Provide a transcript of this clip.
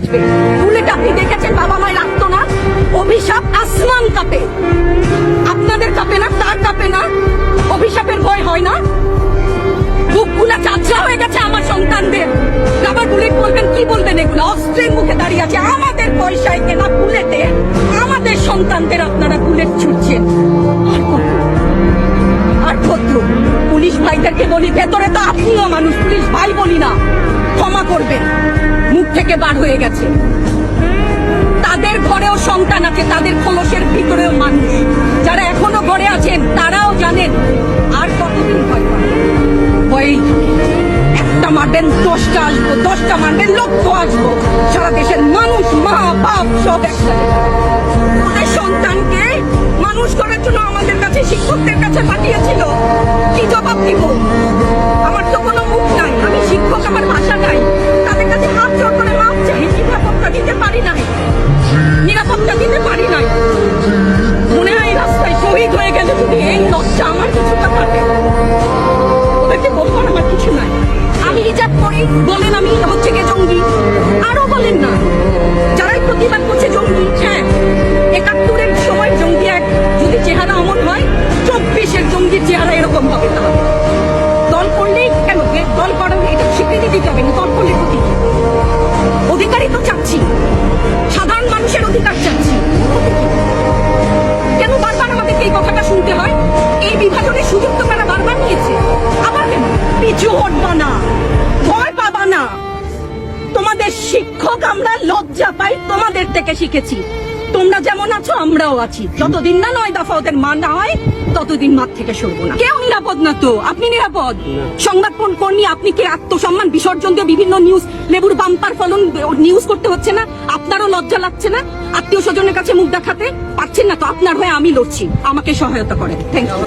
বাঁচবে। বুলেট আপনি দেখেছেন বাবা মায় রাখতো না, অভিশাপ আসমান কাঁপে, আপনাদের কাঁপে না? তার কাঁপে না? অভিশাপের ভয় হয় না? বুকগুলা চাচা হয়ে গেছে আমার সন্তানদের। আবার বুলেট বলবেন, কি বলবেন? এগুলো অস্ত্রের মুখে দাঁড়িয়ে আছে, আমাদের পয়সায় কেনা বুলেটে আমাদের সন্তানদের আপনারা বুলেট ছুটছেন। আর কত পুলিশ ভাইদেরকে বলি, ভেতরে তো আপনিও মানুষ, পুলিশ ভাই বলি না, ক্ষমা করবেন, মুখ থেকে বার হয়ে গেছে। তাদের ঘরেও সন্তান আছে, তাদের খোলসের ভিতরেও মানুষ। যারা এখনো ঘরে আছেন তারাও জানেন আর কতদিন ভয় পাবেন। ভয়ই একটা মারবেন 10টা আসবো, 10টা মারবেন লক্ষ আসবো। সারা দেশের মানুষ, মা বাপ সব একসাথে। ওদের সন্তানকে মানুষ করার জন্য আমাদের কাছে, শিক্ষকদের কাছে পাঠিয়েছিল। কি জবাব দিব? আমার তো কোনো মুখ নাই, আমি শিক্ষক, আমার ভাষা নাই। তাদের কাছে হাত জোড় করে মাপ চাই, নিরাপত্তা দিতে পারি নাই, নিরাপত্তা দিতে পারি নাই। মনে হয় রাস্তায় শহীদ হয়ে গেলে যদি এই লজ্জা আমার কিছুটা কাটে। ওদেরকে বলবার আমার কিছু নাই। আমি হিজাব করি বলেন আমি হচ্ছে কে জঙ্গি, আরো বলেন না যারাই প্রতিবাদ করছে জঙ্গি। হ্যাঁ, 71-এর সময় জঙ্গি এক যদি চেহারা অমন হয়, 24-এর জঙ্গির চেহারা এরকম হবে। তাহলে দল করলেই কেন, দল করার এটা স্বীকৃতি দিতে হবে না? দল করলে ক্ষতি কি? অধিকারই তো চাচ্ছি, সাধারণ মানুষের অধিকার চাচ্ছি। কেন বারবার আমাদেরকে এই কথাটা শুনতে হয়? এই বিভাজনের সুযোগ তো তারা বারবার নিয়েছে। আবার কেন? পিছু হটবা না, ভয় পাবা না। তোমাদের শিক্ষক আমরা লজ্জা পাই, তোমাদের থেকে শিখেছি। তোমরা যেমন আছো আমরাও আছি। যতদিন না 9 দফা ওদের মানা হয় ততদিন মাঠ থেকে সরবো না। কেউ নিরাপদ না তো। আপনি নিরাপদ? সংবাদ কর্মী আপনি কি আত্মসম্মান বিসর্জন দিয়ে বিভিন্ন নিউজ, লেবুর বাম্পার ফলন নিউজ করতে হচ্ছে না? আপনারও লজ্জা লাগছে না আত্মীয় স্বজনের কাছে মুখ দেখাতে? পারছেন না তো? আপনার হয়ে আমি লড়ছি, আমাকে সহায়তা করেন। Thank you.